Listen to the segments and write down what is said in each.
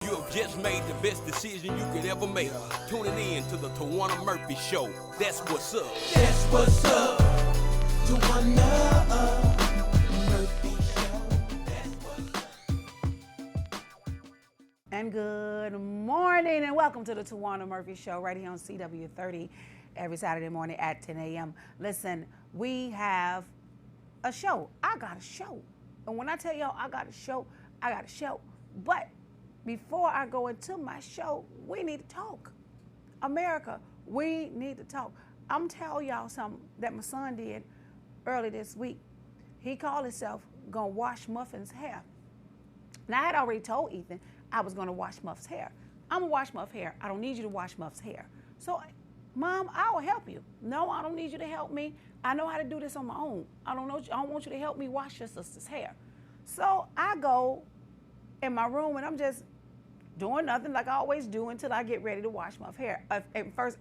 You have just made the best decision you could ever make. Tuning in to the Towanna Murphy Show. That's what's up. That's what's up. Towanna Murphy Show. That's what's up. And good morning and welcome to the Towanna Murphy Show right here on CW30 every Saturday morning at 10 a.m. Listen, we have a show. I got a show. And when I tell y'all I got a show, I got a show. But before I go into my show, we need to talk. America, we need to talk. I'm telling y'all something that my son did early this week. He called himself gonna wash Muffin's hair. Now I had already told Ethan I was gonna wash Muff's hair. I'm gonna wash Muff's hair. I don't need you to wash Muff's hair. So, Mom, I will help you. No, I don't need you to help me. I know how to do this on my own. I don't want you to help me wash your sister's hair. So I go in my room and I'm just doing nothing like I always do until I get ready to wash Muff's hair. At first,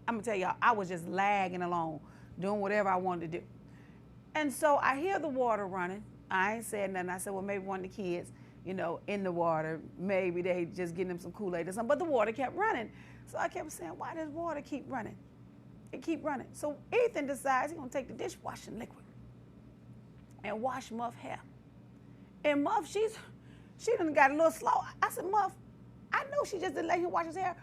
I'm gonna tell y'all, I was just lagging along, doing whatever I wanted to do. And so I hear the water running. I ain't said nothing. I said, well, maybe one of the kids, in the water, maybe they just getting them some Kool-Aid or something. But the water kept running. So I kept saying, why does water keep running? It keep running. So Ethan decides he's gonna take the dishwashing liquid and wash Muff's hair. And Muff, she done got a little slow. I said, Muff, I know she just didn't let him wash his hair.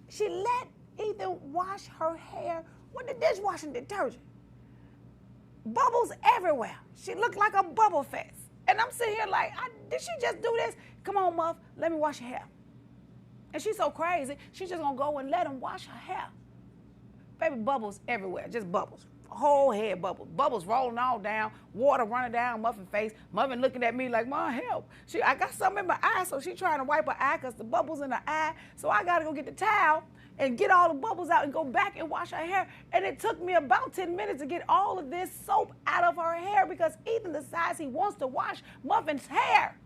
She let Ethan wash her hair with the dishwashing detergent. Bubbles everywhere. She looked like a bubble fest. And I'm sitting here like, did she just do this? Come on, Muff, let me wash your hair. And she's so crazy, she's just gonna go and let him wash her hair. Baby, bubbles everywhere, just bubbles. Whole head bubbles. Bubbles rolling all down, water running down Muffin's face. Muffin looking at me like, Mom, help. I got something in my eye, so she trying to wipe her eye because the bubbles in her eye. So I gotta go get the towel and get all the bubbles out and go back and wash her hair. And it took me about 10 minutes to get all of this soap out of her hair because Ethan decides he wants to wash Muffin's hair.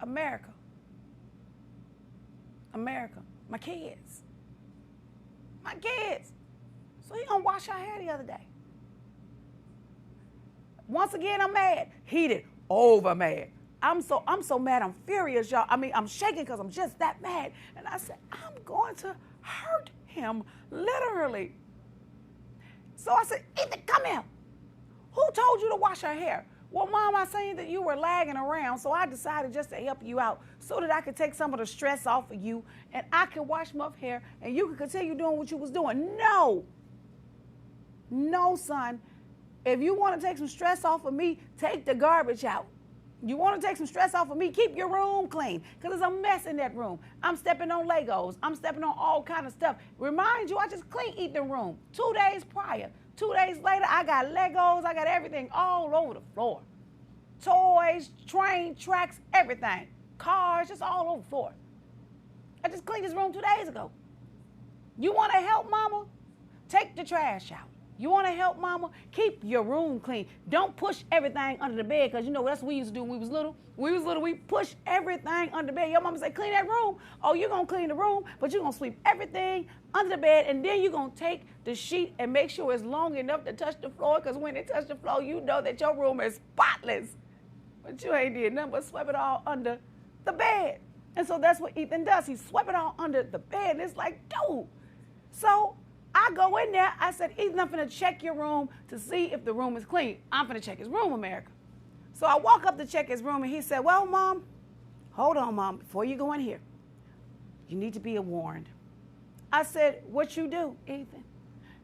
America. America. My kids. My kids. So he gonna wash her hair the other day. Once again, I'm mad. Heated, over mad. I'm so mad, I'm furious, y'all. I mean, I'm shaking because I'm just that mad. And I said, I'm going to hurt him, literally. So I said, Ethan, come here. Who told you to wash her hair? Well, Mom, I seen that you were lagging around, so I decided just to help you out so that I could take some of the stress off of you and I could wash Muff's hair and you could continue doing what you was doing. No. No, son. If you want to take some stress off of me, take the garbage out. You want to take some stress off of me, keep your room clean, because there's a mess in that room. I'm stepping on Legos. I'm stepping on all kind of stuff. Remind you, I just cleaned Ethan's room 2 days prior. 2 days later, I got Legos. I got everything all over the floor. Toys, train tracks, everything. Cars, just all over the floor. I just cleaned his room 2 days ago. You want to help, Mama? Take the trash out. You want to help, Mama? Keep your room clean. Don't push everything under the bed, because that's what we used to do when we was little. When we was little, we push everything under the bed. Your mama say, clean that room. Oh, you're going to clean the room, but you're going to sweep everything under the bed, and then you're going to take the sheet and make sure it's long enough to touch the floor, because when it touch the floor, you know that your room is spotless. But you ain't did nothing but sweep it all under the bed. And so that's what Ethan does. He swept it all under the bed, and it's like, dude. So I go in there, I said, Ethan, I'm finna check your room to see if the room is clean. I'm finna check his room, America. So I walk up to check his room, and he said, well, Mom, hold on, Mom, before you go in here, you need to be warned. I said, what you do, Ethan?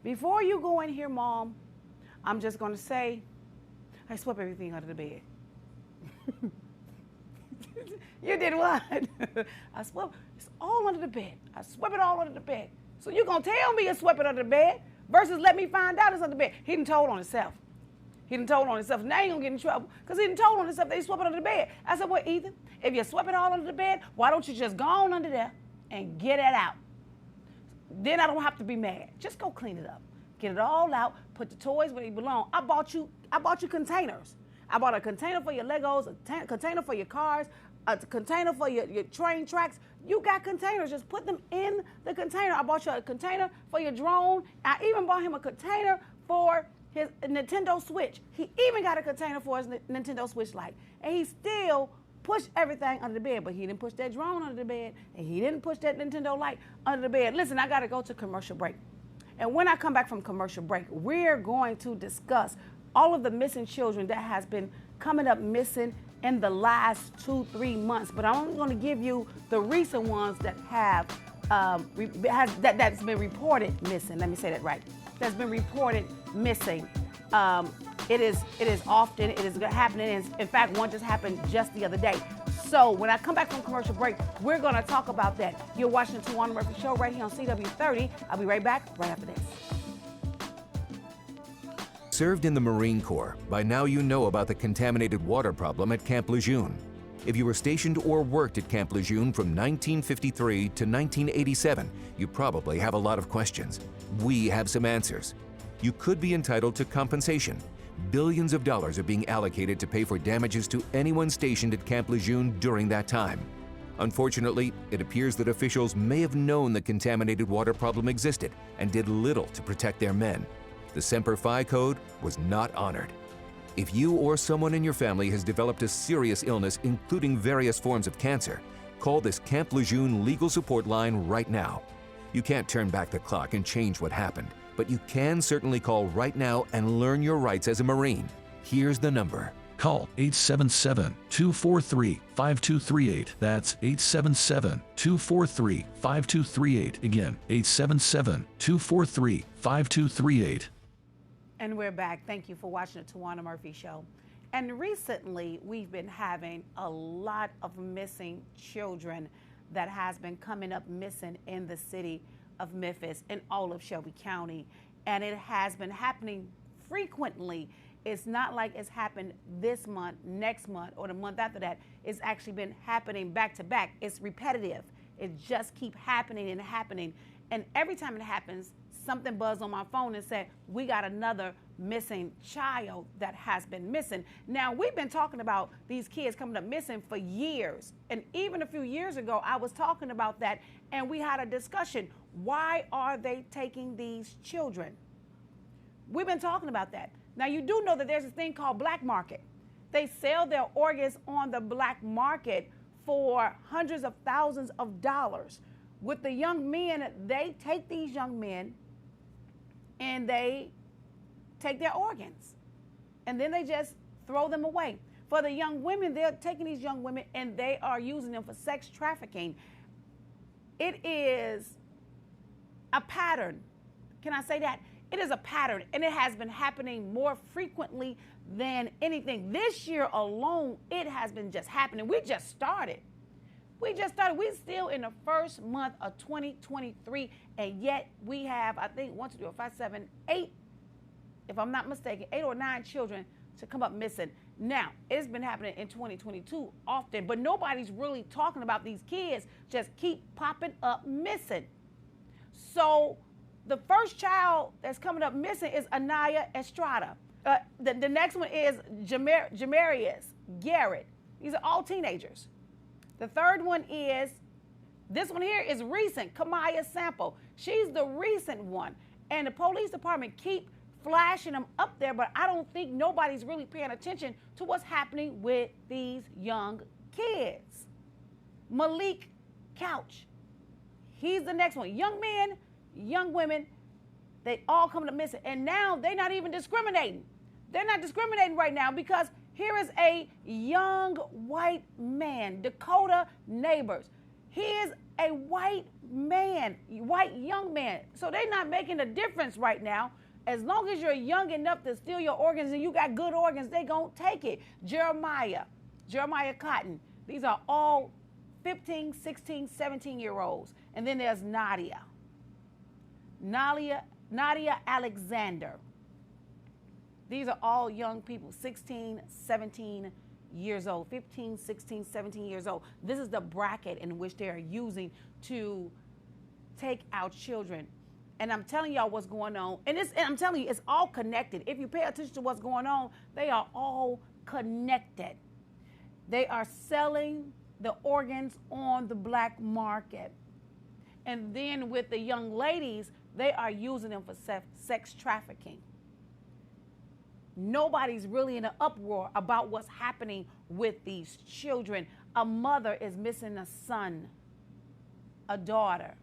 Before you go in here, Mom, I'm just gonna say, I swept everything under the bed. You did what? I swept, it's all under the bed. I swept it all under the bed. So you're going to tell me you swept it under the bed versus let me find out it's under the bed. He done told on himself. Now he going to get in trouble because he done told on himself that he swept it under the bed. I said, well, Ethan, if you swept it all under the bed, why don't you just go on under there and get it out? Then I don't have to be mad. Just go clean it up. Get it all out. Put the toys where they belong. I bought you containers. I bought a container for your Legos, a container for your cars, a container for your train tracks. You got containers. Just put them in the container. I bought you a container for your drone. I even bought him a container for his Nintendo Switch. He even got a container for his Nintendo Switch Lite. And he still pushed everything under the bed, but he didn't push that drone under the bed, and he didn't push that Nintendo Lite under the bed. Listen, I got to go to commercial break. And when I come back from commercial break, we're going to discuss all of the missing children that has been coming up missing in the last 2-3 months. But I'm only going to give you the recent ones that have that's been reported missing. Let me say that right. That's been reported missing. It is often, it is happening. In fact, one just happened just the other day. So when I come back from commercial break, we're going to talk about that. You're watching the Towanna Murphy Show right here on CW30. I'll be right back right after this. Served in the Marine Corps, by now you know about the contaminated water problem at Camp Lejeune. If you were stationed or worked at Camp Lejeune from 1953 to 1987, you probably have a lot of questions. We have some answers. You could be entitled to compensation. Billions of dollars are being allocated to pay for damages to anyone stationed at Camp Lejeune during that time. Unfortunately, it appears that officials may have known the contaminated water problem existed and did little to protect their men. The Semper Fi code was not honored. If you or someone in your family has developed a serious illness, including various forms of cancer, call this Camp Lejeune legal support line right now. You can't turn back the clock and change what happened, but you can certainly call right now and learn your rights as a Marine. Here's the number. Call 877-243-5238. That's 877-243-5238. Again, 877-243-5238. And we're back. Thank you for watching the Towanna Murphy Show. And recently, we've been having a lot of missing children that has been coming up missing in the city of Memphis and all of Shelby County. And it has been happening frequently. It's not like it's happened this month, next month, or the month after that. It's actually been happening back to back. It's repetitive. It just keeps happening and happening. And every time it happens, something buzzed on my phone and said, we got another missing child that has been missing. Now, we've been talking about these kids coming up missing for years. And even a few years ago, I was talking about that, and we had a discussion. Why are they taking these children? We've been talking about that. Now, you do know that there's a thing called black market. They sell their organs on the black market for hundreds of thousands of dollars. With the young men, they take these young men and they take their organs, and then they just throw them away. For the young women, they're taking these young women and they are using them for sex trafficking. It is a pattern. Can I say that? It is a pattern, and it has been happening more frequently than anything. This year alone, it has been just happening. We just started. We're still in the first month of 2023, and yet we have, I think, 1, 2, 3, 4, 5, 7, 8, if I'm not mistaken, 8 or 9 children to come up missing. Now, it's been happening in 2022 often, but nobody's really talking about these kids just keep popping up missing. So the first child that's coming up missing is Anaya Estrada. The next one is Jamarius Garrett. These are all teenagers. The third one is, this one here is recent, Kamaya Sample. She's the recent one. And the police department keep flashing them up there, but I don't think nobody's really paying attention to what's happening with these young kids. Malik Couch, he's the next one. Young men, young women, they all coming up missing. And now they're not even discriminating. They're not discriminating right now because here is a young white man, Dakota Neighbors. He is a white man, white young man. So they're not making a difference right now. As long as you're young enough to steal your organs and you got good organs, they gonna take it. Jeremiah Cotton. These are all 15, 16, 17-year-olds. And then there's Nadia Alexander. These are all young people, 16, 17 years old, 15, 16, 17 years old. This is the bracket in which they are using to take our children. And I'm telling y'all what's going on. And I'm telling you, it's all connected. If you pay attention to what's going on, they are all connected. They are selling the organs on the black market. And then with the young ladies, they are using them for sex trafficking. Nobody's really in an uproar about what's happening with these children. A mother is missing a son, a daughter.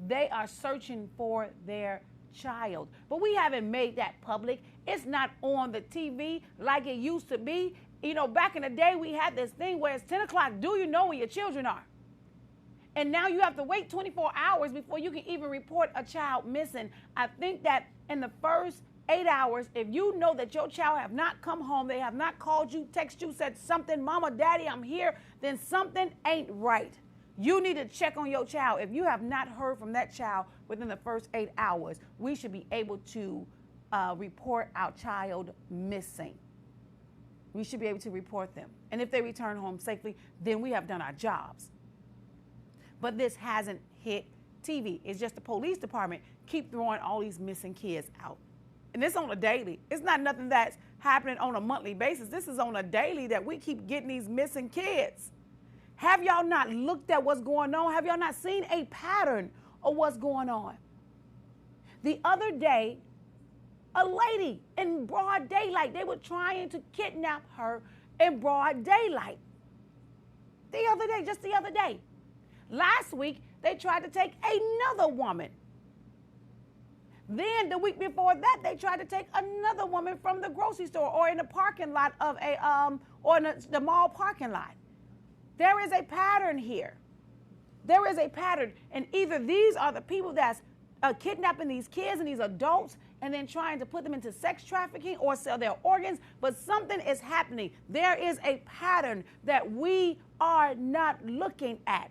They are searching for their child. But we haven't made that public. It's not on the TV like it used to be. You know, back in the day, we had this thing where it's 10 o'clock. Do you know where your children are? And now you have to wait 24 hours before you can even report a child missing. I think that in the first 8 hours, if you know that your child have not come home, they have not called you, text you, said something, mama, daddy, I'm here, then something ain't right. You need to check on your child. If you have not heard from that child within the first 8 hours, we should be able to report our child missing. We should be able to report them. And if they return home safely, then we have done our jobs. But this hasn't hit TV. It's just the police department keep throwing all these missing kids out. And it's on a daily. It's not nothing that's happening on a monthly basis. This is on a daily that we keep getting these missing kids. Have y'all not looked at what's going on? Have y'all not seen a pattern of what's going on? The other day, a lady in broad daylight, they were trying to kidnap her in broad daylight. The other day, just the other day. Last week, they tried to take another woman. Then the week before that, they tried to take another woman from the grocery store or in the parking lot of or in the mall parking lot. There is a pattern here. There is a pattern. And either these are the people that's kidnapping these kids and these adults and then trying to put them into sex trafficking or sell their organs, but something is happening. There is a pattern that we are not looking at.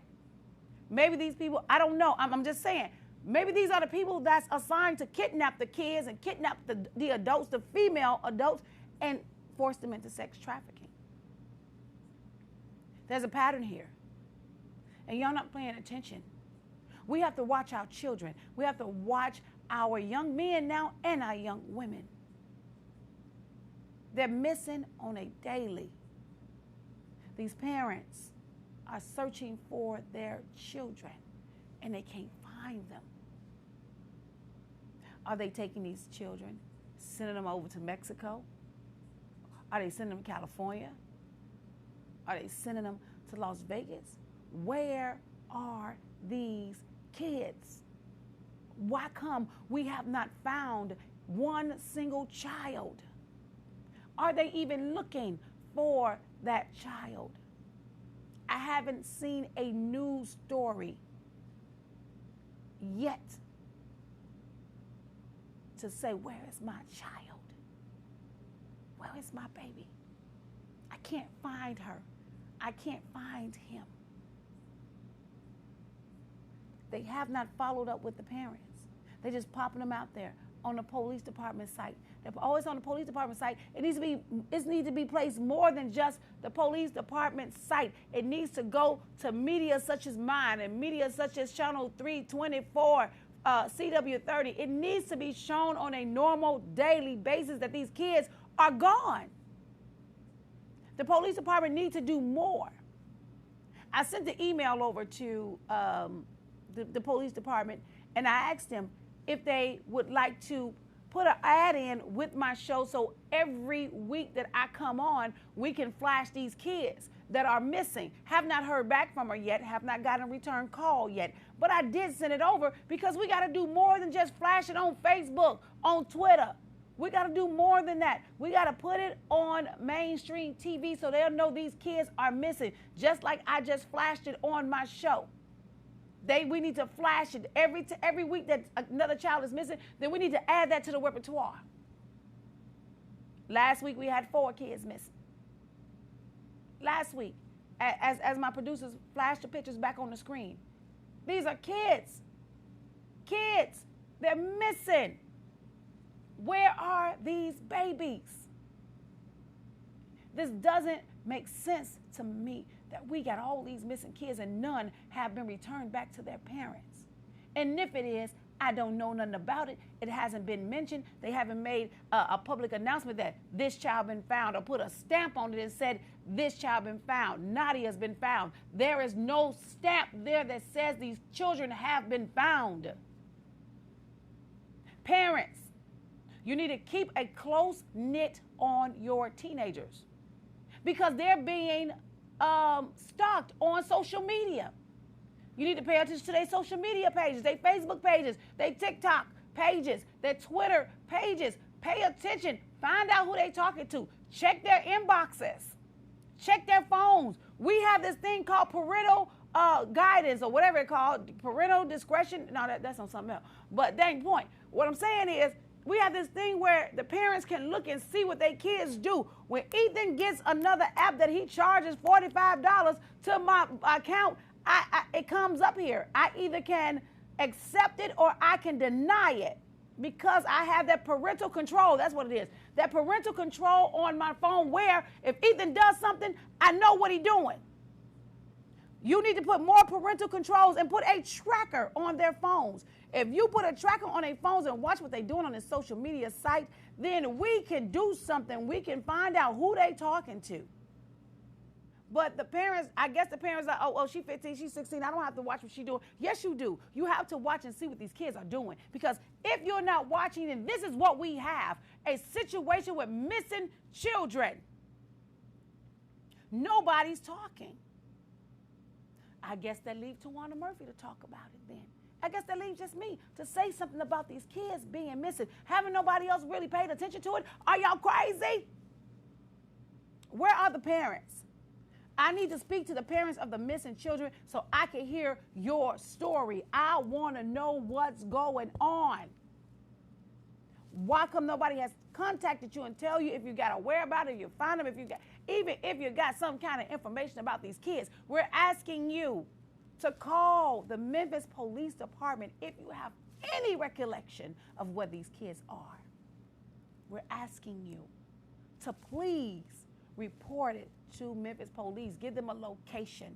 Maybe these people, I don't know, I'm just saying, maybe these are the people that's assigned to kidnap the kids and kidnap the adults, the female adults, and force them into sex trafficking. There's a pattern here. And y'all not paying attention. We have to watch our children. We have to watch our young men now and our young women. They're missing on a daily. These parents are searching for their children and they can't find them. Are they taking these children, sending them over to Mexico? Are they sending them to California? Are they sending them to Las Vegas? Where are these kids? Why come we have not found one single child? Are they even looking for that child? I haven't seen a news story yet to say, where is my child? Where is my baby? I can't find her. I can't find him. They have not followed up with the parents. They're just popping them out there on the police department site. They're always on the police department site. It needs to be placed more than just the police department site. It needs to go to media such as mine and media such as Channel 324, CW30. It needs to be shown on a normal daily basis that these kids are gone. The police department needs to do more. I sent the email over to the police department and I asked them if they would like to put an ad in with my show so every week that I come on, we can flash these kids that are missing. Have not heard back from her yet, have not gotten a return call yet. But I did send it over because we got to do more than just flash it on Facebook, on Twitter. We got to do more than that. We got to put it on mainstream TV so they'll know these kids are missing, just like I just flashed it on my show. We need to flash it every week that another child is missing, then we need to add that to the repertoire. Last week we had 4 kids missing. Last week, as my producers flashed the pictures back on the screen. These are kids. Kids, they're missing. Where are these babies? This doesn't make sense to me that we got all these missing kids and none have been returned back to their parents. And if it is, I don't know nothing about it. It hasn't been mentioned. They haven't made a public announcement that this child been found or put a stamp on it and said this child been found. Nadia's been found. There is no stamp there that says these children have been found. Parents, You need to keep a close knit on your teenagers because they're being stalked on social media. You need to pay attention to their social media pages, their Facebook pages, their TikTok pages, their Twitter pages. Pay attention. Find out who they're talking to. Check their inboxes. Check their phones. We have this thing called parental guidance or whatever it's called, parental discretion. No, that's on something else. But dang point. What I'm saying is we have this thing where the parents can look and see what their kids do. When Ethan gets another app that he charges $45 to my account, it comes up here. I either can accept it or I can deny it because I have that parental control. That's what it is. That parental control on my phone where if Ethan does something, I know what he's doing. You need to put more parental controls and put a tracker on their phones. If you put a tracker on their phones and watch what they're doing on their social media site, then we can do something. We can find out who they're talking to. But the parents, I guess the parents are, oh, she's 15, she's 16, I don't have to watch what she's doing. Yes, you do. You have to watch and see what these kids are doing. Because if you're not watching, then this is what we have, a situation with missing children. Nobody's talking. I guess they leave Towanna Murphy to talk about it then. I guess they leave just me to say something about these kids being missing. Haven't nobody else really paid attention to it? Are y'all crazy? Where are the parents? I need to speak to the parents of the missing children so I can hear your story. I want to know what's going on. Why come nobody has contacted you and tell you if you got a whereabouts, if you find them, even if you got some kind of information about these kids? We're asking you to call the Memphis Police Department if you have any recollection of where these kids are. We're asking you to please report it to Memphis Police. Give them a location.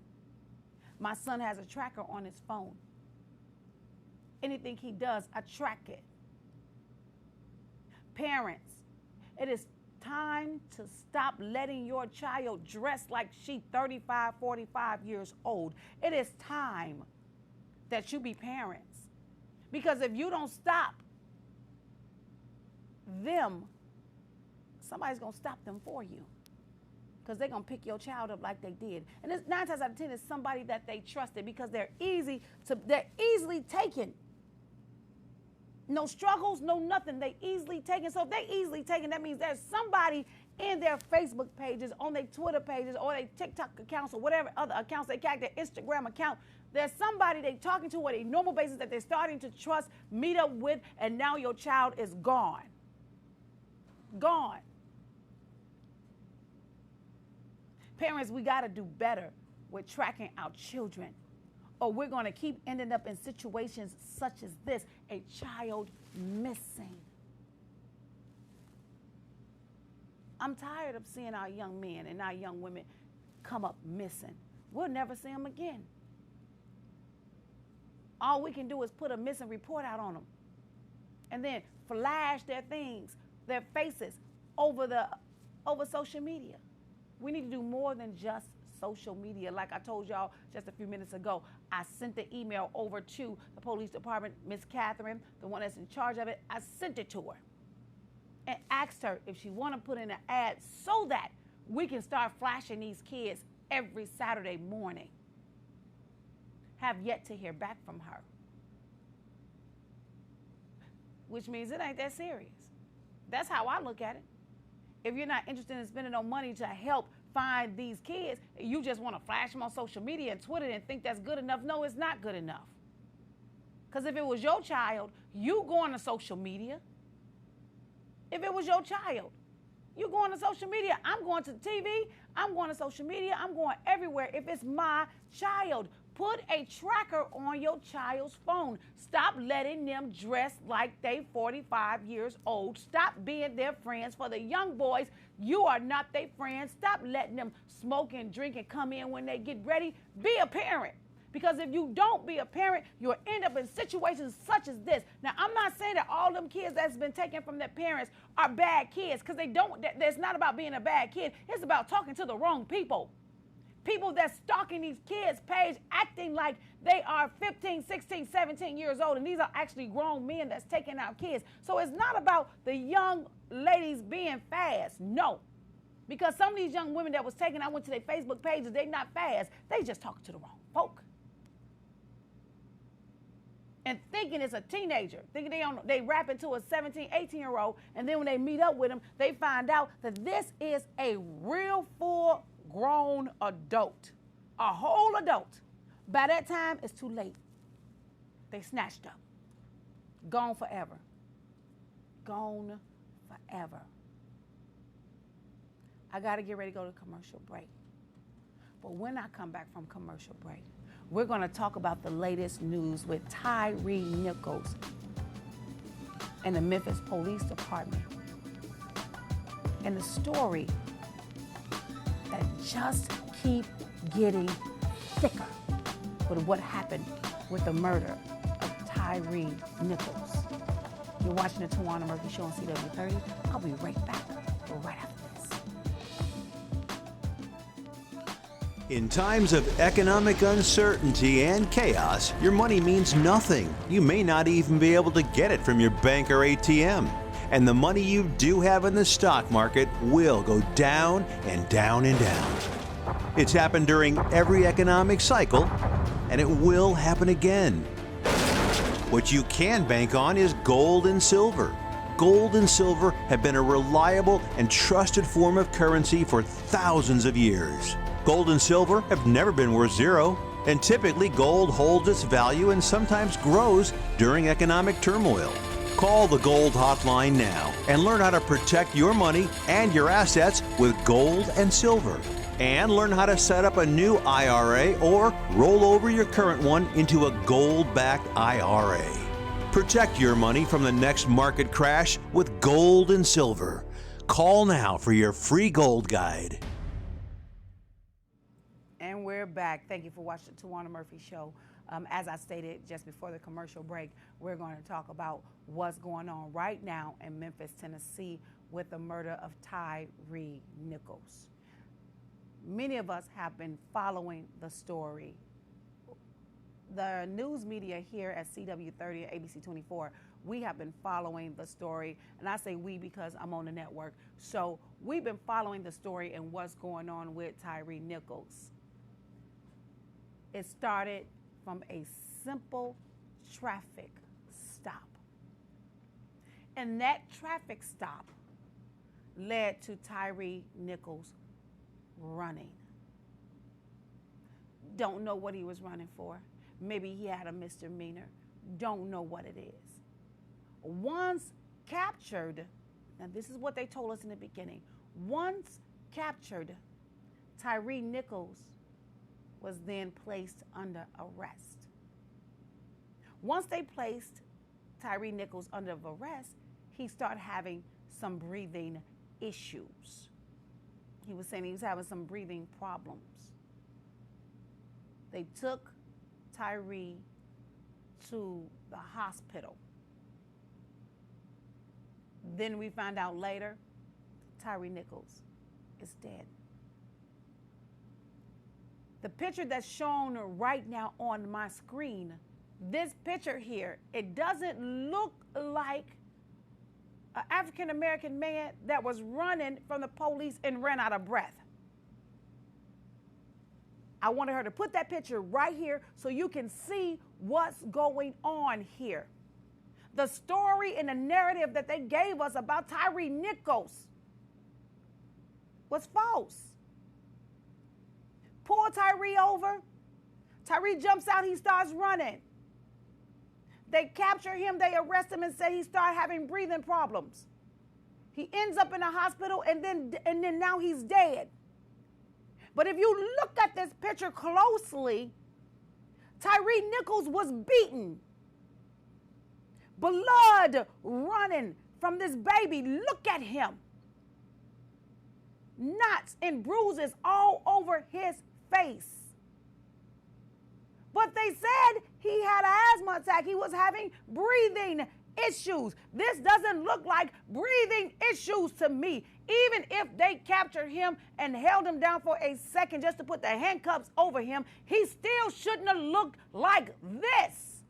My son has a tracker on his phone. Anything he does, I track it. Parents, it is time to stop letting your child dress like she's 35, 45 years old. It is time that you be parents. Because if you don't stop them, somebody's going to stop them for you. Because they're going to pick your child up like they did. And it's 9 times out of 10 is somebody that they trusted because they're easily taken. No struggles, no nothing. They easily taken. So if they easily taken, that means there's somebody in their Facebook pages, on their Twitter pages, or their TikTok accounts, or whatever other accounts they got, their Instagram account. There's somebody they're talking to on a normal basis that they're starting to trust, meet up with, and now your child is gone. Gone. Parents, we got to do better with tracking our children, or we're going to keep ending up in situations such as this, a child missing. I'm tired of seeing our young men and our young women come up missing. We'll never see them again. All we can do is put a missing report out on them and then flash their things, their faces over social media. We need to do more than just social media. Like I told y'all just a few minutes ago, I sent the email over to the police department, Miss Catherine, the one that's in charge of it. I sent it to her and asked her if she want to put in an ad so that we can start flashing these kids every Saturday morning. Have yet to hear back from her, which means it ain't that serious. That's how I look at it. If you're not interested in spending no money to help find these kids, you just want to flash them on social media and Twitter and think that's good enough. No, it's not good enough. Because if it was your child, you go on to social media. If it was your child, you go on to social media. I'm going to the TV. I'm going to social media. I'm going everywhere. If it's my child, put a tracker on your child's phone. Stop letting them dress like they 45 years old. Stop being their friends. For the young boys, you are not their friends. Stop letting them smoke and drink and come in when they get ready. Be a parent. Because if you don't be a parent, you'll end up in situations such as this. Now, I'm not saying that all them kids that's been taken from their parents are bad kids, because they don't. That's not about being a bad kid. It's about talking to the wrong people. People that's stalking these kids' page acting like they are 15, 16, 17 years old, and these are actually grown men that's taking out kids. So it's not about the young ladies being fast, no. Because some of these young women that was taken, I went to their Facebook pages, they not fast, they just talking to the wrong folk. And thinking it's a teenager, thinking they rap into a 17, 18-year-old, and then when they meet up with them, they find out that this is a real full-grown adult, a whole adult. By that time, it's too late. They snatched up, gone forever, gone forever. I got to get ready to go to commercial break. But when I come back from commercial break, we're going to talk about the latest news with Tyre Nichols and the Memphis Police Department and the story that just keep getting thicker with what happened with the murder of Tyre Nichols. You're watching the Towanna Murphy Show on CW30. I'll be right back right after this. In times of economic uncertainty and chaos, your money means nothing. You may not even be able to get it from your bank or ATM. And the money you do have in the stock market will go down and down and down. It's happened during every economic cycle, and it will happen again. What you can bank on is gold and silver. Gold and silver have been a reliable and trusted form of currency for thousands of years. Gold and silver have never been worth zero, and typically gold holds its value and sometimes grows during economic turmoil. Call the Gold Hotline now and learn how to protect your money and your assets with gold and silver. And learn how to set up a new IRA or roll over your current one into a gold-backed IRA. Protect your money from the next market crash with gold and silver. Call now for your free gold guide. And we're back. Thank you for watching the Towanna Murphy Show. As I stated just before the commercial break, we're going to talk about what's going on right now in Memphis, Tennessee with the murder of Tyre Nichols. Many of us have been following the story. The news media here at CW30 and ABC 24, we have been following the story, and I say we because I'm on the network. So we've been following the story and what's going on with Tyre Nichols. It started from a simple traffic stop. And that traffic stop led to Tyre Nichols running. Don't know what he was running for. Maybe he had a misdemeanor. Don't know what it is. Once captured, and this is what they told us in the beginning, once captured, Tyre Nichols was then placed under arrest. Once they placed Tyre Nichols under arrest, he started having some breathing issues. He was saying he was having some breathing problems. They took Tyre to the hospital. Then we found out later, Tyre Nichols is dead. The picture that's shown right now on my screen, this picture here, it doesn't look like an African-American man that was running from the police and ran out of breath. I wanted her to put that picture right here so you can see what's going on here. The story and the narrative that they gave us about Tyre Nichols was false. Pull Tyre over. Tyre jumps out, he starts running. They capture him, they arrest him and say he started having breathing problems. He ends up in a hospital and then now he's dead. But if you look at this picture closely, Tyre Nichols was beaten. Blood running from this baby. Look at him. Knots and bruises all over his face. But they said he had an asthma attack. He was having breathing issues. This doesn't look like breathing issues to me. Even if they captured him and held him down for a second just to put the handcuffs over him, he still shouldn't have looked like this.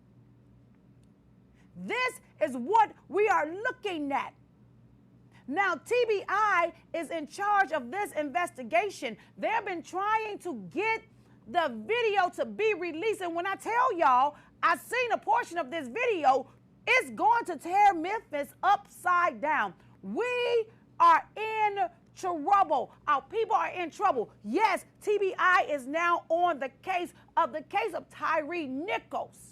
This is what we are looking at. Now, TBI is in charge of this investigation. They've been trying to get the video to be released. And when I tell y'all, I've seen a portion of this video, it's going to tear Memphis upside down. We are in trouble. Our people are in trouble. Yes, TBI is now on the case of Tyre Nichols.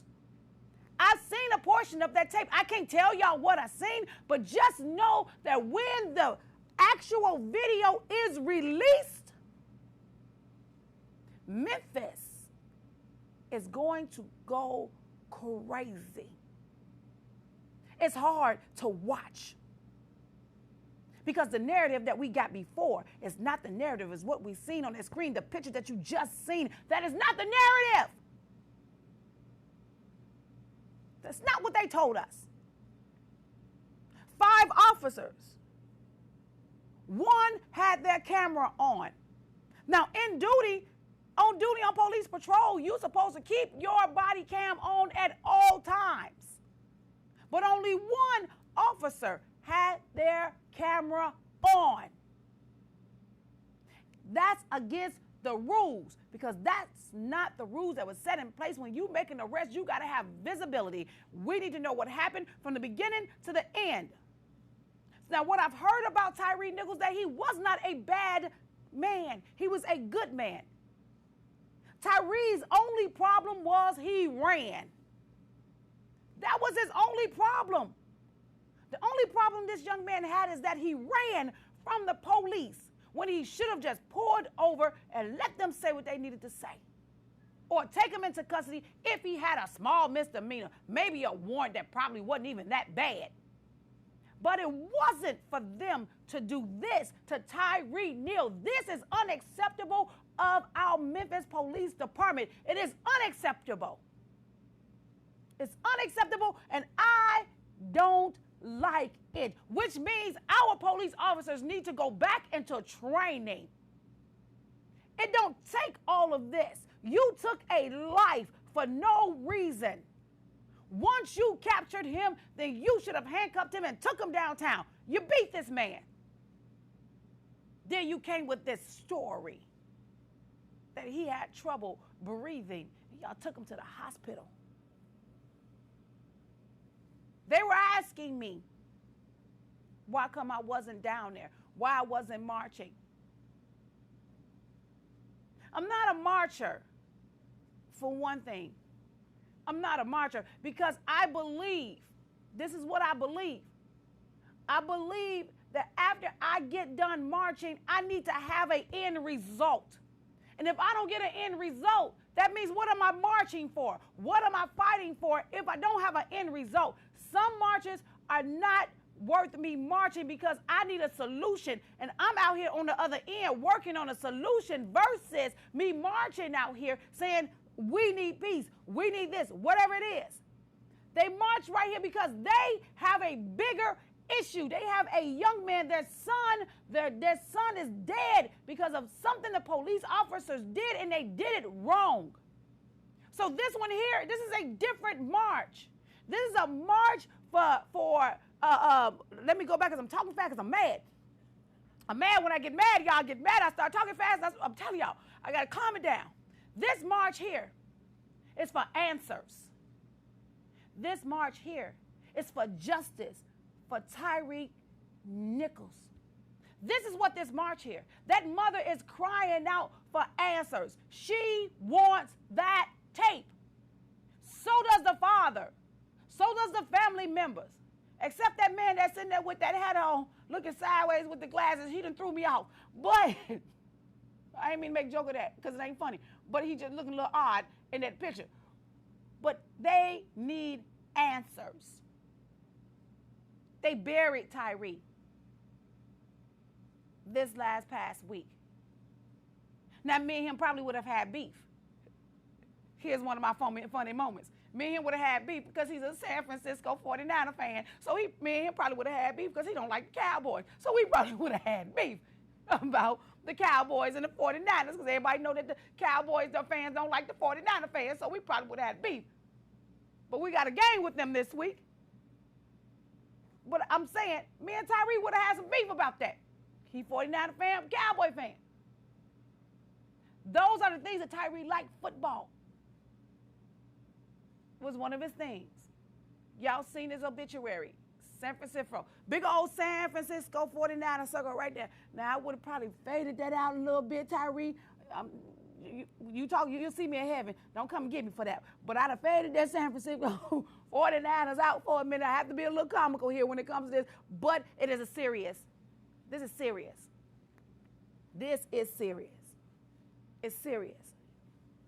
I've seen a portion of that tape. I can't tell y'all what I've seen, but just know that when the actual video is released, Memphis is going to go crazy. It's hard to watch because the narrative that we got before is not the narrative, is what we've seen on the screen, the picture that you just seen. That is not the narrative. That's not what they told us. 5 officers. 1 had their camera on. Now, on duty on police patrol, you're supposed to keep your body cam on at all times. But only 1 officer had their camera on. That's against the rules, because that's not the rules that was set in place. When you make an arrest, you got to have visibility. We need to know what happened from the beginning to the end. Now, what I've heard about Tyre Nichols, that he was not a bad man. He was a good man. Tyre's only problem was he ran. That was his only problem. The only problem this young man had is that he ran from the police when he should have just pulled over and let them say what they needed to say. Or take him into custody if he had a small misdemeanor, maybe a warrant that probably wasn't even that bad. But it wasn't for them to do this to Tyre Nichols. This is unacceptable of our Memphis Police Department. It is unacceptable. It's unacceptable, and I don't like it, which means our police officers need to go back into training. It don't take all of this. You took a life for no reason. Once you captured him, then you should have handcuffed him and took him downtown. You beat this man. Then you came with this story that he had trouble breathing. Y'all took him to the hospital. They were asking me why come I wasn't down there, why I wasn't marching. I'm not a marcher, for one thing. I'm not a marcher because I believe, this is what I believe. I believe that after I get done marching, I need to have an end result. And if I don't get an end result, that means what am I marching for? What am I fighting for if I don't have an end result? Some marches are not worth me marching because I need a solution. And I'm out here on the other end working on a solution versus me marching out here saying, we need peace, we need this, whatever it is. They march right here because they have a bigger issue. They have a young man, their son is dead because of something the police officers did, and they did it wrong. So this one here, this is a different march. This is a march for let me go back because I'm talking fast because I'm mad. I'm mad when I get mad. Y'all get mad. I start talking fast. I'm telling y'all, I got to calm it down. This march here is for answers. This march here is for justice for Tyre Nichols. This is what this march here. That mother is crying out for answers. She wants that tape. So does the father. So does the family members. Except that man that's sitting there with that hat on, looking sideways with the glasses. He done threw me off. But I ain't mean to make a joke of that because it ain't funny. But he just looking a little odd in that picture. But they need answers. They buried Tyre this past week. Now, me and him probably would have had beef. Here's one of my funny moments. me and him would have had beef because he's a San Francisco 49er fan. So me and him probably would have had beef because he don't like the Cowboys. So we probably would have had beef about the Cowboys and the 49ers because everybody know that the Cowboys, their fans don't like the 49er fans. So we probably would have had beef. But we got a game with them this week. But I'm saying, me and Tyree would have had some beef about that. He 49er fan, Cowboy fan. Those are the things that Tyree liked. Football was one of his things. Y'all seen his obituary. San Francisco. Big old San Francisco 49er circle right there. Now, I would have probably faded that out a little bit, Tyree. You'll see me in heaven. Don't come and get me for that. But I'd have faded that San Francisco 49ers out for a minute. I have to be a little comical here when it comes to this. But it is serious. This is serious. This is serious. It's serious.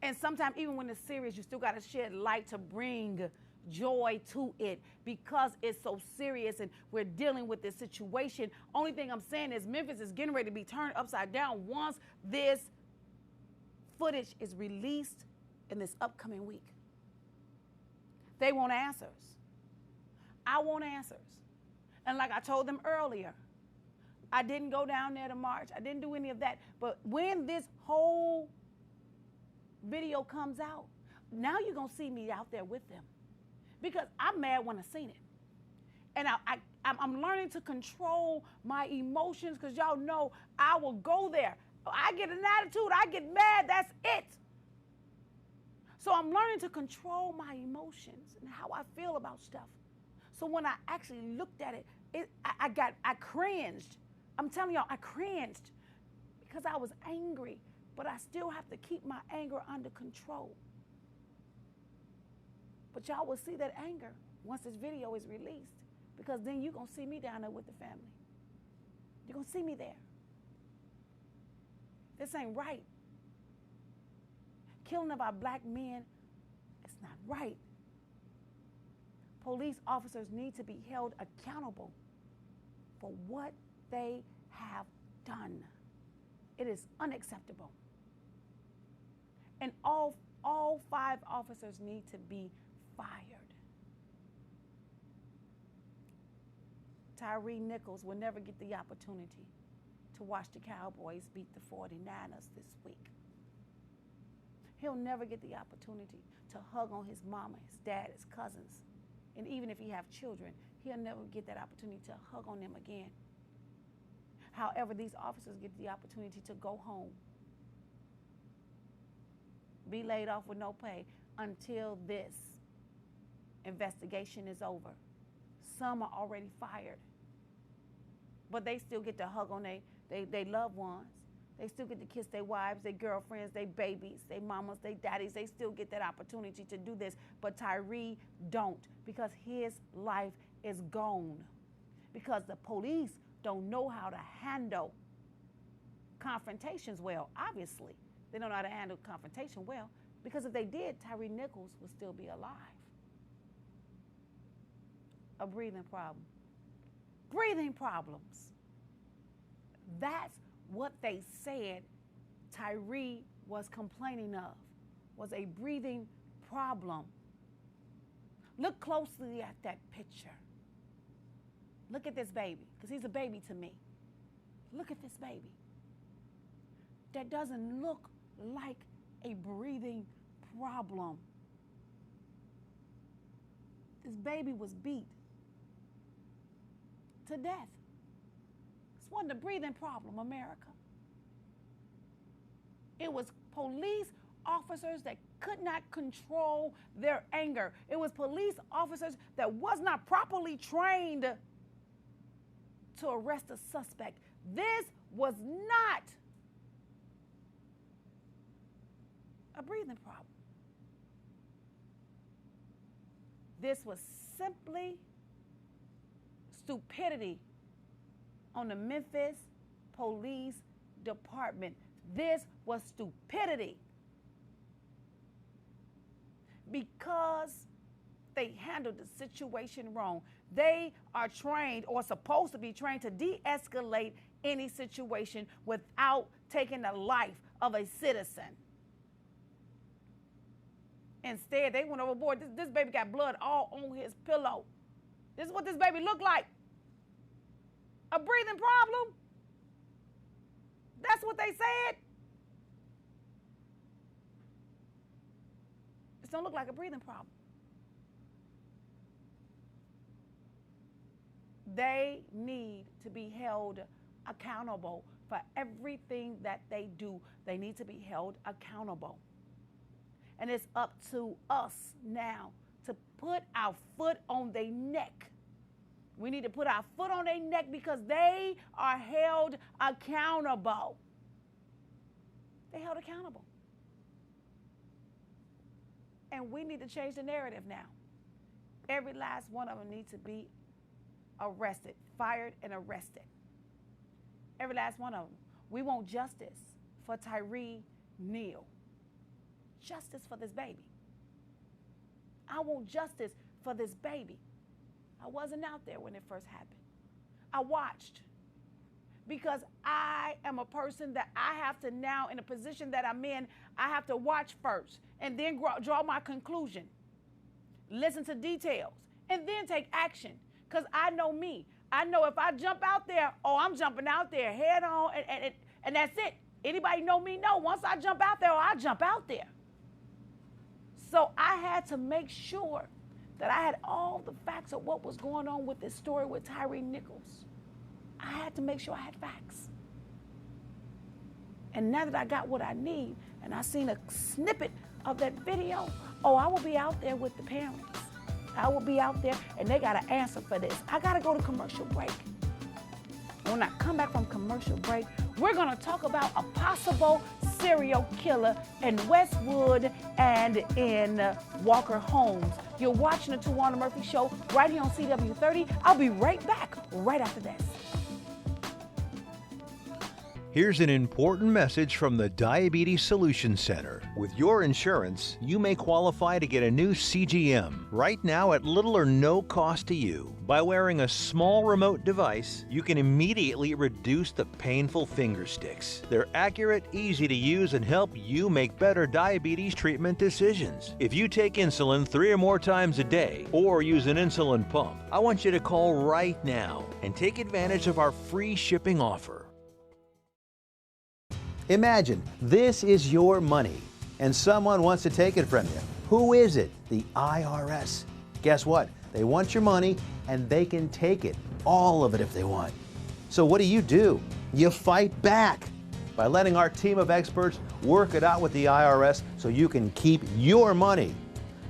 And sometimes even when it's serious, you still got to shed light to bring joy to it because it's so serious and we're dealing with this situation. Only thing I'm saying is Memphis is getting ready to be turned upside down once this footage is released in this upcoming week. They want answers. I want answers. And like I told them earlier, I didn't go down there to march. I didn't do any of that. But when this whole video comes out, now you're going to see me out there with them. Because I'm mad when I seen it. And I'm learning to control my emotions because y'all know I will go there. I get an attitude. I get mad. That's it. So I'm learning to control my emotions and how I feel about stuff. So when I actually looked at it, I cringed. I'm telling y'all, I cringed because I was angry, but I still have to keep my anger under control. But y'all will see that anger once this video is released because then you're going to see me down there with the family. You're going to see me there. This ain't right. Killing of our black men, it's not right. Police officers need to be held accountable for what they have done. It is unacceptable. And all 5 officers need to be fired. Tyre Nichols will never get the opportunity to watch the Cowboys beat the 49ers this week. He'll never get the opportunity to hug on his mama, his dad, his cousins. And even if he have children, he'll never get that opportunity to hug on them again. However, these officers get the opportunity to go home, be laid off with no pay until this investigation is over. Some are already fired, but they still get to hug on their loved ones. They still get to kiss their wives, their girlfriends, their babies, their mamas, their daddies. They still get that opportunity to do this, but Tyre don't because his life is gone because the police don't know how to handle confrontations well. Obviously, they don't know how to handle confrontation well because if they did, Tyre Nichols would still be alive. A breathing problem. Breathing problems. That's what they said Tyre was complaining of, was a breathing problem. Look closely at that picture. Look at this baby, because he's a baby to me. Look at this baby. That doesn't look like a breathing problem. This baby was beat to death. This wasn't a breathing problem, America. It was police officers that could not control their anger. It was police officers that was not properly trained to arrest a suspect. This was not a breathing problem. This was simply stupidity on the Memphis Police Department. This was stupidity because they handled the situation wrong. They are trained or supposed to be trained to de-escalate any situation without taking the life of a citizen. Instead, they went overboard. This baby got blood all on his pillow. This is what this baby looked like. A breathing problem. That's what they said. This don't look like a breathing problem. They need to be held accountable for everything that they do. They need to be held accountable. And it's up to us now to put our foot on their neck. We need to put our foot on their neck because they are held accountable. They're held accountable. And we need to change the narrative now. Every last one of them needs to be arrested, fired and arrested. Every last one of them. We want justice for Tyre Nichols. Justice for this baby. I want justice for this baby. I wasn't out there when it first happened. I watched because I am a person that I have to now, in a position that I'm in, I have to watch first and then draw my conclusion. Listen to details and then take action because I know me. I know if I jump out there, I'm jumping out there head on and that's it. Anybody know me? No. Once I jump out there, I jump out there. So I had to make sure that I had all the facts of what was going on with this story with Tyre Nichols. I had to make sure I had facts. And now that I got what I need and I seen a snippet of that video, I will be out there with the parents. I will be out there and they got to answer for this. I got to go to commercial break. When I come back from commercial break, we're going to talk about a possible serial killer in Westwood and in Walker Homes. You're watching the Towanna Murphy Show right here on CW30. I'll be right back right after this. Here's an important message from the Diabetes Solution Center. With your insurance, you may qualify to get a new CGM right now at little or no cost to you. By wearing a small remote device, you can immediately reduce the painful finger sticks. They're accurate, easy to use, and help you make better diabetes treatment decisions. If you take insulin 3 or more times a day or use an insulin pump, I want you to call right now and take advantage of our free shipping offer. Imagine this is your money and someone wants to take it from you. Who is it? The IRS. Guess what? They want your money and they can take it, all of it if they want. So what do? You fight back by letting our team of experts work it out with the IRS so you can keep your money.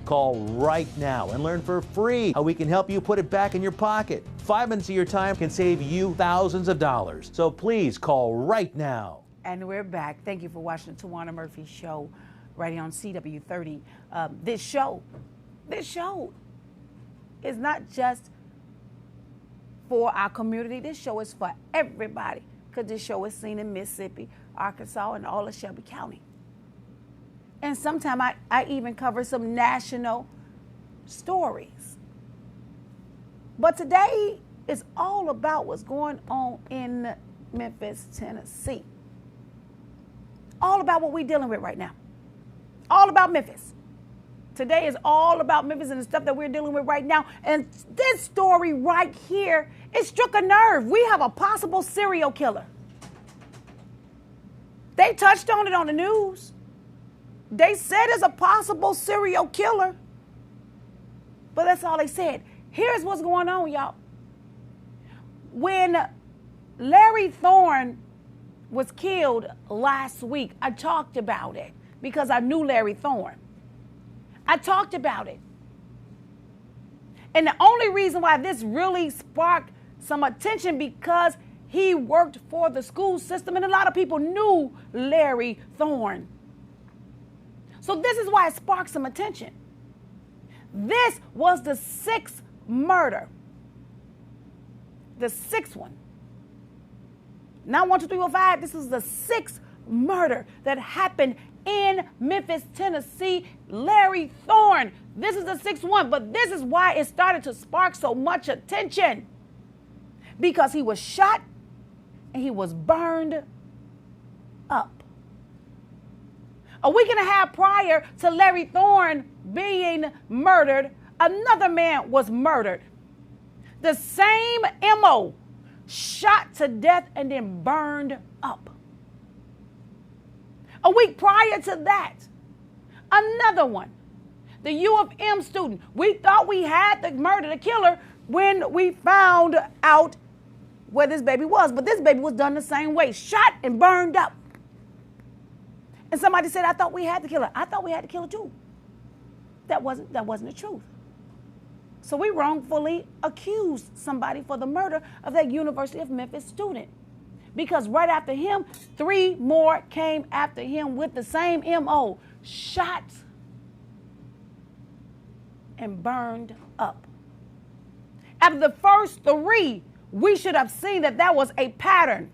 Call right now and learn for free how we can help you put it back in your pocket. 5 minutes of your time can save you thousands of dollars. So please call right now. And we're back. Thank you for watching the Towanna Murphy Show right here on CW30. This show is not just for our community. This show is for everybody because this show is seen in Mississippi, Arkansas, and all of Shelby County. And sometimes I even cover some national stories. But today is all about what's going on in Memphis, Tennessee. All about what we're dealing with right now. All about Memphis. Today is all about Memphis and the stuff that we're dealing with right now. And this story right here, it struck a nerve. We have a possible serial killer. They touched on it on the news. They said it's a possible serial killer. But that's all they said. Here's what's going on, y'all. When Larry Thorne was killed last week, I talked about it because I knew Larry Thorne. I talked about it. And the only reason why this really sparked some attention because he worked for the school system and a lot of people knew Larry Thorne. So this is why it sparked some attention. This was the 6th murder. The 6th one. Not 1, 2, 3, 4, 5. This is the 6th murder that happened in Memphis, Tennessee. Larry Thorne. This is the 6th one. But this is why it started to spark so much attention. Because he was shot and he was burned up. A week and a half prior to Larry Thorne being murdered, another man was murdered. The same MO, shot to death and then burned up. A week prior to that, another one. The U of M student. We thought we had the killer when we found out where this baby was. But this baby was done the same way, shot and burned up. And somebody said, I thought we had the killer. I thought we had the killer too. That wasn't the truth. So we wrongfully accused somebody for the murder of that University of Memphis student. Because right after him, 3 more came after him with the same MO, shot and burned up. After the first 3, we should have seen that was a pattern.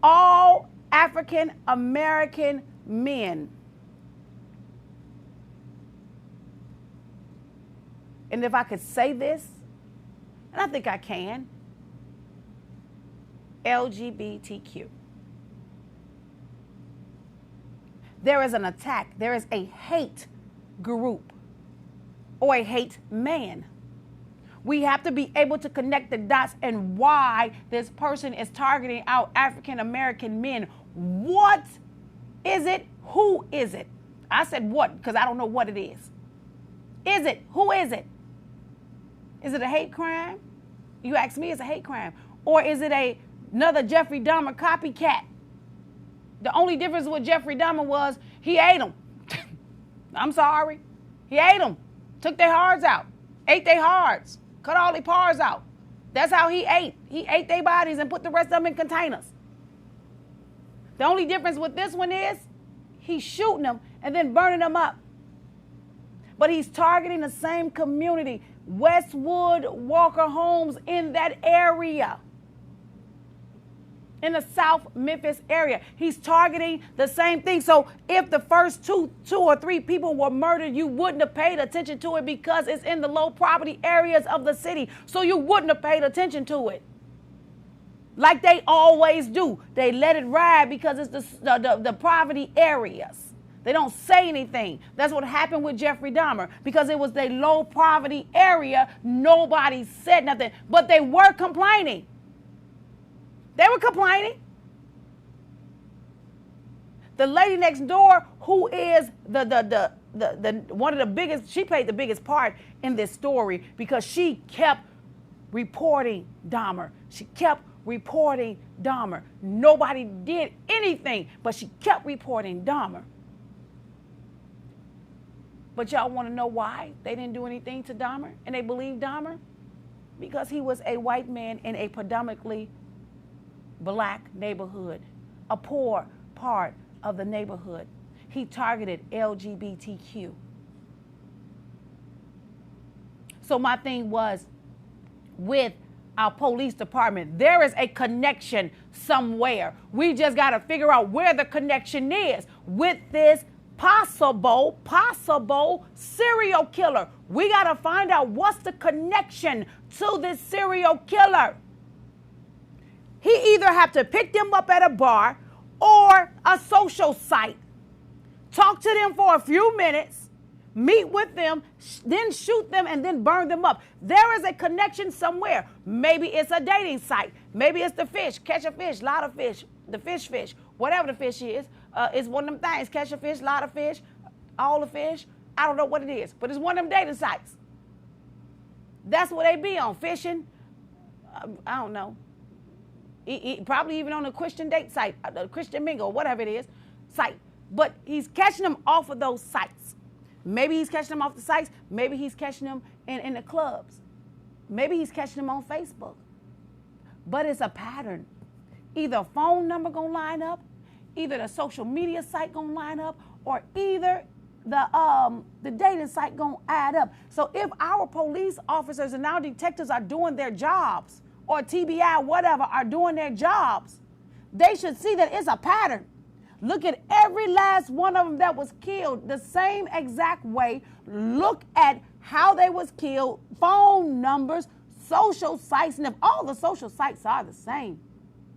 All African American men. And if I could say this, and I think I can, LGBTQ. There is an attack, there is a hate group or a hate man. We have to be able to connect the dots and why this person is targeting our African American men. What is it? Who is it? I said what because I don't know what it is. Is it? Who is it? Is it a hate crime? You ask me, it's a hate crime. Or is it another Jeffrey Dahmer copycat? The only difference with Jeffrey Dahmer was he ate them. I'm sorry. He ate them. Took their hearts out. Ate their hearts. Cut all their parts out. That's how he ate. He ate their bodies and put the rest of them in containers. The only difference with this one is he's shooting them and then burning them up. But he's targeting the same community. Westwood, Walker Homes in that area. In the South Memphis area. He's targeting the same thing. So if the first two or three people were murdered, you wouldn't have paid attention to it because it's in the low poverty areas of the city. So you wouldn't have paid attention to it. Like they always do. They let it ride because it's the poverty areas. They don't say anything. That's what happened with Jeffrey Dahmer. Because it was the low poverty area, nobody said nothing. But they were complaining. They were complaining. The lady next door, who is the one of the biggest, she played the biggest part in this story because she kept reporting Dahmer. She kept reporting Dahmer. Nobody did anything, but she kept reporting Dahmer. But y'all want to know why they didn't do anything to Dahmer and they believed Dahmer? Because he was a white man in a predominantly black neighborhood, a poor part of the neighborhood. He targeted LGBTQ. So my thing was with our police department, there is a connection somewhere. We just got to figure out where the connection is with this possible serial killer. We got to find out what's the connection to this serial killer. He either have to pick them up at a bar or a social site, talk to them for a few minutes, meet with them, then shoot them and then burn them up. There is a connection somewhere. Maybe it's a dating site. Maybe it's the fish, catch a fish, lot of fish, the fish, whatever the fish is. It's one of them things, catch a fish, lot of fish, all the fish. I don't know what it is, but it's one of them dating sites. That's what they be on, fishing. I don't know. Probably even on a Christian date site, a Christian mingle, whatever it is, site. But he's catching them off of those sites. Maybe he's catching them off the sites. Maybe he's catching them in the clubs. Maybe he's catching them on Facebook. But it's a pattern. Either a phone number gonna line up, either the social media site gonna line up, or either the dating site gonna add up. So if our police officers and our detectives are doing their jobs, or TBI, whatever, are doing their jobs, they should see that it's a pattern. Look at every last one of them that was killed the same exact way. Look at how they was killed, phone numbers, social sites, and if all the social sites are the same,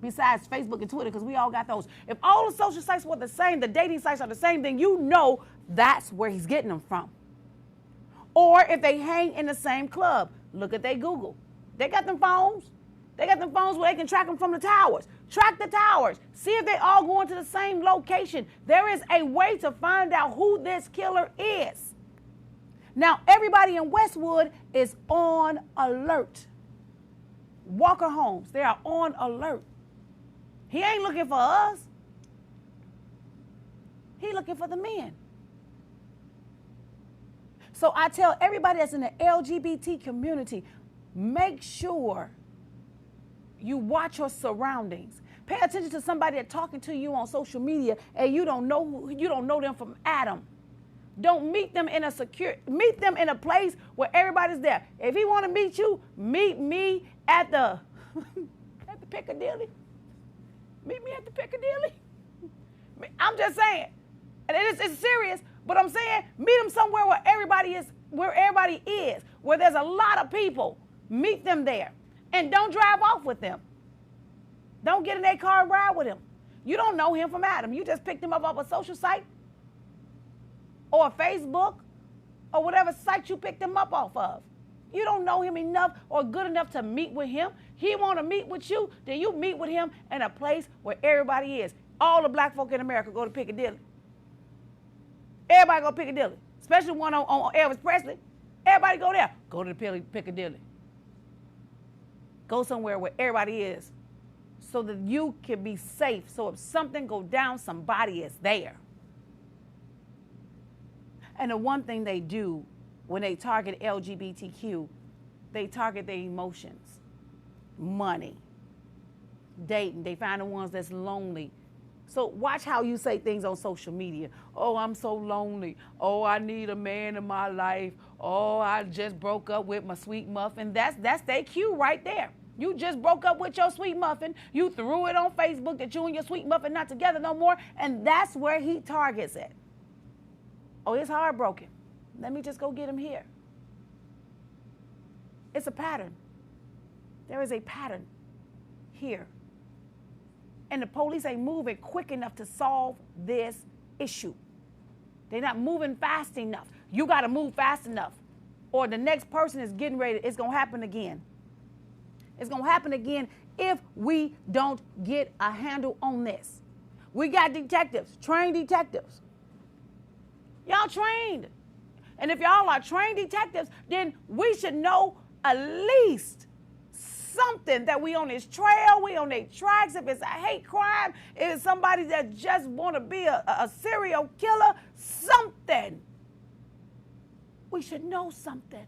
besides Facebook and Twitter, because we all got those. If all the social sites were the same, the dating sites are the same, then you know that's where he's getting them from. Or if they hang in the same club, look at their Google. They got them phones. They got them phones where they can track them from the towers. Track the towers. See if they all going to the same location. There is a way to find out who this killer is. Now, everybody in Westwood is on alert. Walker Homes, they are on alert. He ain't looking for us. He looking for the men. So I tell everybody that's in the LGBT community, make sure you watch your surroundings. Pay attention to somebody that's talking to you on social media and you don't know them from Adam. Don't meet them in meet them in a place where everybody's there. If he want to meet you, meet me at the at the Piccadilly. Meet me at the Piccadilly. I'm just saying. And it's serious, but I'm saying meet them somewhere where everybody is, where there's a lot of people. Meet them there. And don't drive off with them. Don't get in their car and ride with him. You don't know him from Adam. You just picked him up off a social site or Facebook or whatever site you picked him up off of. You don't know him enough or good enough to meet with him. He want to meet with you, then you meet with him in a place where everybody is. All the black folk in America go to Piccadilly. Everybody go to Piccadilly, especially one on Elvis Presley. Everybody go there. Go to the Piccadilly. Go somewhere where everybody is so that you can be safe. So if something go down, somebody is there. And the one thing they do when they target LGBTQ, they target their emotions, money, dating. They find the ones that's lonely. So watch how you say things on social media. Oh, I'm so lonely. Oh, I need a man in my life. Oh, I just broke up with my sweet muffin. That's their cue right there. You just broke up with your sweet muffin. You threw it on Facebook that you and your sweet muffin not together no more. And that's where he targets it. Oh, it's heartbroken. Let me just go get him here. It's a pattern. There is a pattern here. And the police ain't moving quick enough to solve this issue. They're not moving fast enough. You got to move fast enough, or the next person is getting ready. It's going to happen again. It's going to happen again if we don't get a handle on this. We got detectives, trained detectives. Y'all trained. And if y'all are trained detectives, then we should know at least something that we on his trail, we on their tracks. If it's a hate crime, if it's somebody that just want to be a serial killer, something. We should know something.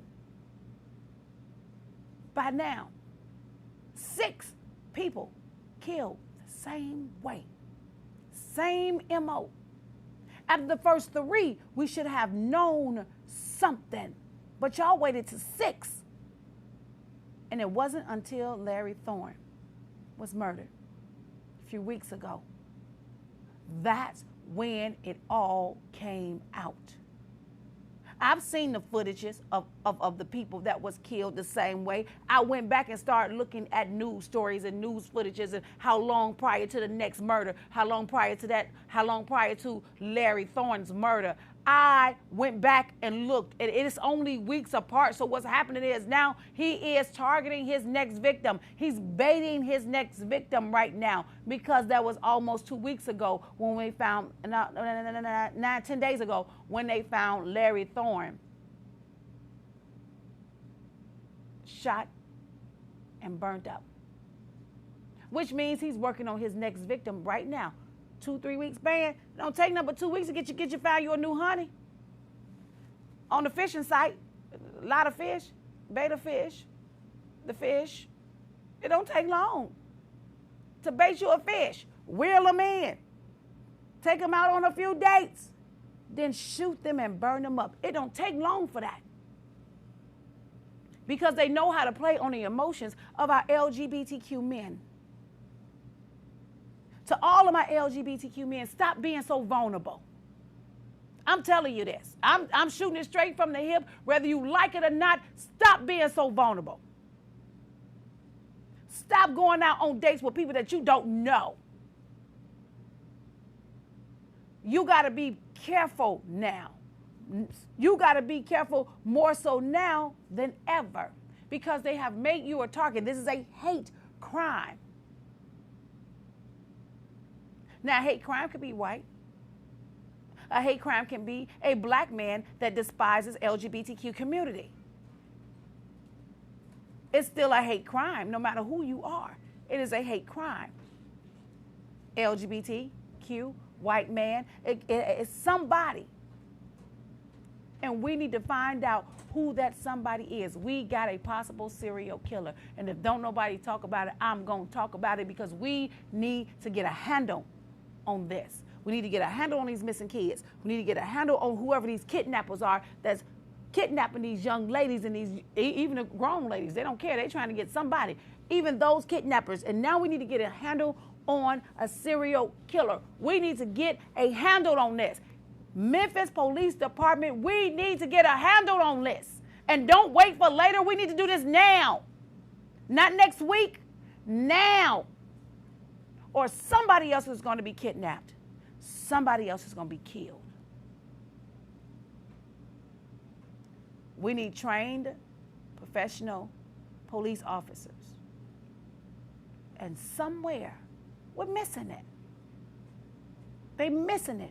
By now, 6 people killed the same way, same MO. After the first 3, we should have known something. But y'all waited to 6. And it wasn't until Larry Thorne was murdered a few weeks ago. That's when it all came out. I've seen the footages of the people that was killed the same way. I went back and started looking at news stories and news footages and how long prior to the next murder, how long prior to Larry Thorne's murder. I went back and looked, and it is only weeks apart. So what's happening is now he is targeting his next victim. He's baiting his next victim right now, because that was almost 2 weeks ago when we found, 10 days ago, when they found Larry Thorne shot and burnt up, which means he's working on his next victim right now. 2-3 weeks span. Don't take number 2 weeks to get you find you a new honey. On the fishing site, a lot of fish, beta fish, the fish. It don't take long to bait you a fish, reel them in, take them out on a few dates, then shoot them and burn them up. It don't take long for that, because they know how to play on the emotions of our LGBTQ men. To all of my LGBTQ men, stop being so vulnerable. I'm telling you this. I'm shooting it straight from the hip. Whether you like it or not, stop being so vulnerable. Stop going out on dates with people that you don't know. You got to be careful now. You got to be careful more so now than ever because they have made you a target. This is a hate crime. Now, hate crime could be white. A hate crime can be a black man that despises LGBTQ community. It's still a hate crime, no matter who you are. It is a hate crime. LGBTQ, white man, it's somebody. And we need to find out who that somebody is. We got a possible serial killer. And if don't nobody talk about it, I'm going to talk about it because we need to get a handle on this. We need to get a handle on these missing kids. We need to get a handle on whoever these kidnappers are that's kidnapping these young ladies and these, even the grown ladies. They don't care. They're trying to get somebody, even those kidnappers. And now we need to get a handle on a serial killer. We need to get a handle on this. Memphis Police Department, we need to get a handle on this. And don't wait for later. We need to do this now. Not next week, now. Or somebody else is going to be kidnapped. Somebody else is going to be killed. We need trained, professional police officers. And somewhere, we're missing it. They're missing it.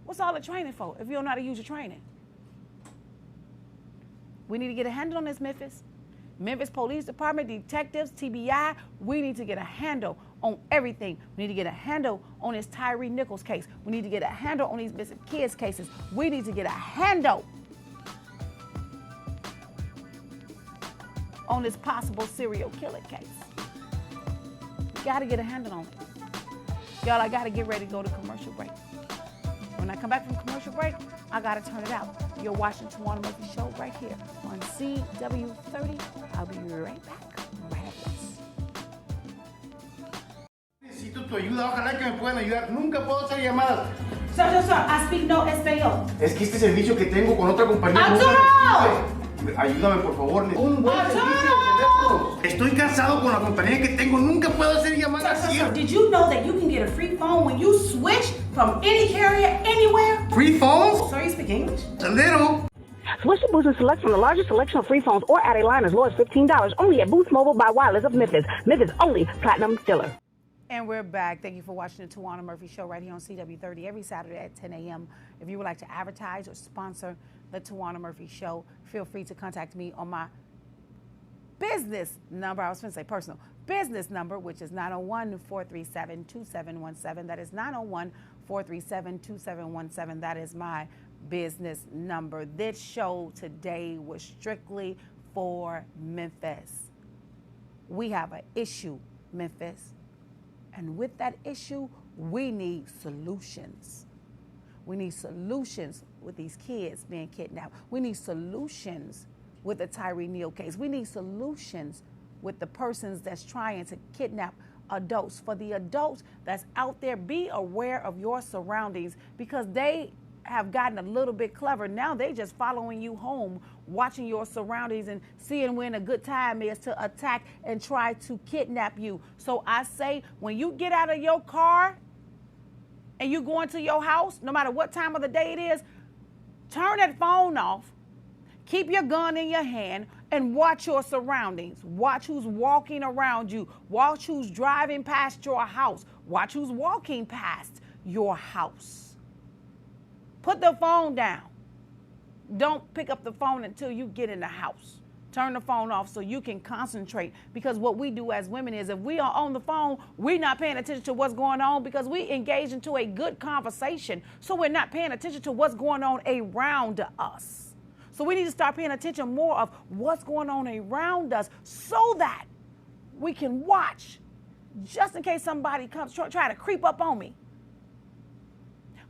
What's all the training for if you don't know how to use your training? We need to get a handle on this, Memphis. Memphis Police Department, detectives, TBI, we need to get a handle on everything. We need to get a handle on this Tyre Nichols case. We need to get a handle on these missing kids cases. We need to get a handle on this possible serial killer case. We got to get a handle on it. Y'all, I got to get ready to go to commercial break. When I come back from commercial break, I got to turn it out. You're watching Towanna Murphy Show right here on CW30. I'll be right back right after this. Necesito tu ayuda, ojalá que me puedan ayudar. Nunca puedo hacer llamadas. Sir, I speak no español. Es que este servicio que tengo con otra compañía ayúdame, por favor. Un buen servicio de teléfono. Estoy cansado con la compañía que tengo. Nunca puedo hacer llamadas. Sir, did you know that you can get a free phone when you switch from any carrier anywhere? Free phones? Sir, you speak English? A little. Switch to Boost and select from the largest selection of free phones or add a line as low as $15 only at Boost Mobile by Wireless of Memphis. Memphis' only platinum dealer. And we're back. Thank you for watching the Towanna Murphy Show right here on CW30 every Saturday at 10 a.m. If you would like to advertise or sponsor the Towanna Murphy Show, feel free to contact me on my business number. I was going to say personal. Business number, which is 901-437-2717. That is 901-437-2717. That is my business number. This show today was strictly for Memphis. We have an issue, Memphis. And with that issue, we need solutions. We need solutions with these kids being kidnapped. We need solutions with the Tyre Nichols case. We need solutions with the persons that's trying to kidnap adults. For the adults that's out there, be aware of your surroundings because they have gotten a little bit clever. Now they just following you home, watching your surroundings and seeing when a good time is to attack and try to kidnap you. So I say, when you get out of your car and you go into your house, no matter what time of the day it is, turn that phone off, keep your gun in your hand, and watch your surroundings. Watch who's walking around you. Watch who's driving past your house. Watch who's walking past your house. Put the phone down. Don't pick up the phone until you get in the house. Turn the phone off so you can concentrate. Because what we do as women is if we are on the phone, we're not paying attention to what's going on because we engage into a good conversation. So we're not paying attention to what's going on around us. So we need to start paying attention more of what's going on around us so that we can watch just in case somebody comes try to creep up on me.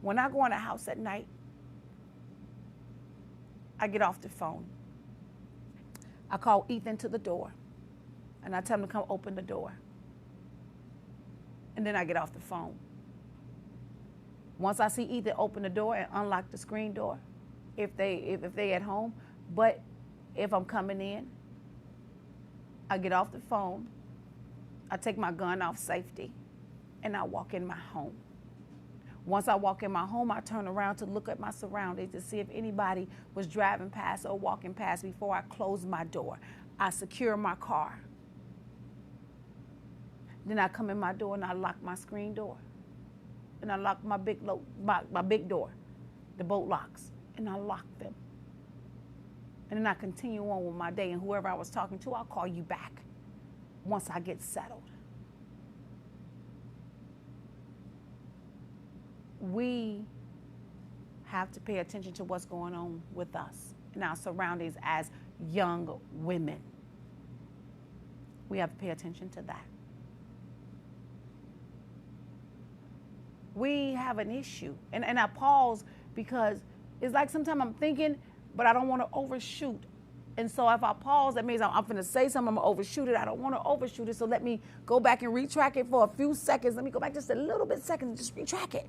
When I go in the house at night, I get off the phone. I call Ethan to the door, and I tell him to come open the door. And then I get off the phone. Once I see Ethan open the door and unlock the screen door, if they at home, but if I'm coming in, I get off the phone, I take my gun off safety and I walk in my home. Once I walk in my home, I turn around to look at my surroundings to see if anybody was driving past or walking past before I close my door. I secure my car. Then I come in my door and I lock my screen door. And I lock my big door, the bolt locks, and I lock them. And then I continue on with my day, and whoever I was talking to, I'll call you back once I get settled. We have to pay attention to what's going on with us and our surroundings as young women. We have to pay attention to that. We have an issue. And I pause because it's like sometimes I'm thinking, but I don't want to overshoot. And so if I pause, that means I'm going to say something, I'm going to overshoot it. I don't want to overshoot it, so let me go back and retrack it for a few seconds. Let me go back just a little bit seconds and just retrack it.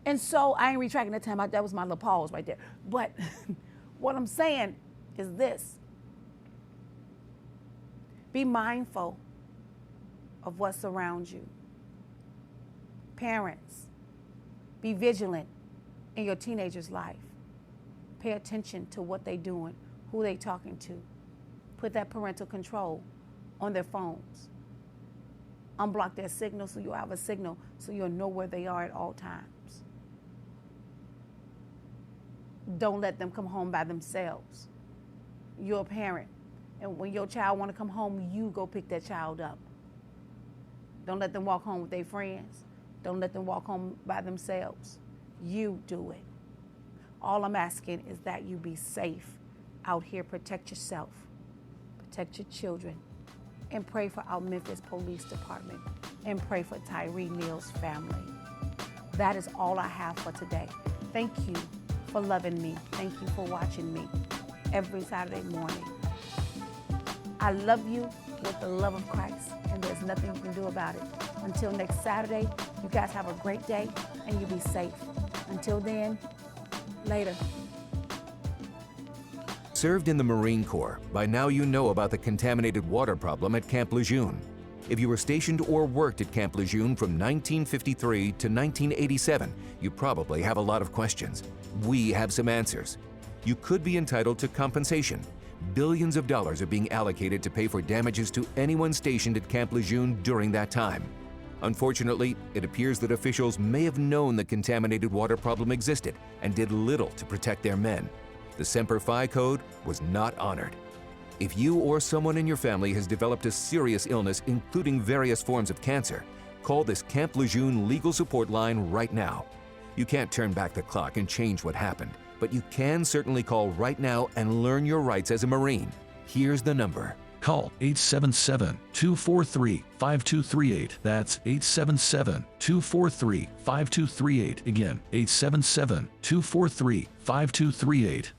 And so I ain't retracting that time. That was my little pause right there. But what I'm saying is this. Be mindful of what surrounds you. Parents, be vigilant in your teenager's life. Pay attention to what they're doing, who they're talking to. Put that parental control on their phones. Unblock their signal so you'll have a signal so you'll know where they are at all times. Don't let them come home by themselves. You're a parent, and when your child want to come home, you go pick that child up. Don't let them walk home with their friends. Don't let them walk home by themselves. You do it. All I'm asking is that you be safe out here. Protect yourself, protect your children, and pray for our Memphis Police Department, and pray for Tyre Nichols' family. That is all I have for today. Thank you for loving me. Thank you for watching me every Saturday morning. I love you with the love of Christ, and there's nothing you can do about it. Until next Saturday, you guys have a great day, and you be safe. Until then, later. Served in the Marine Corps, by now you know about the contaminated water problem at Camp Lejeune. If you were stationed or worked at Camp Lejeune from 1953 to 1987, you probably have a lot of questions. We have some answers. You could be entitled to compensation. Billions of dollars are being allocated to pay for damages to anyone stationed at Camp Lejeune during that time. Unfortunately, it appears that officials may have known the contaminated water problem existed and did little to protect their men. The Semper Fi code was not honored. If you or someone in your family has developed a serious illness, including various forms of cancer, call this Camp Lejeune legal support line right now. You can't turn back the clock and change what happened, but you can certainly call right now and learn your rights as a Marine. Here's the number. Call 877-243-5238. That's 877-243-5238. Again, 877-243-5238.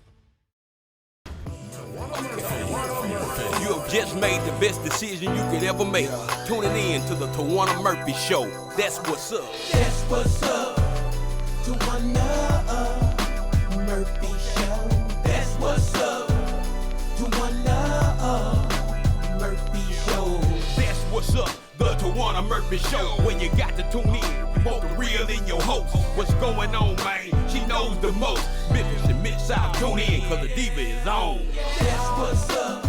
You have just made the best decision you could ever make. Tuning in to the Towanna Murphy Show. That's what's up. That's what's up. Towanna Murphy Show. That's what's up. Towanna Murphy Show. That's what's up. The Towanna Murphy Show. When you got to tune in, both the real and your host. What's going on, man? She knows the most. Memphis and Mid-South, tune in, cause the diva is on. That's what's up.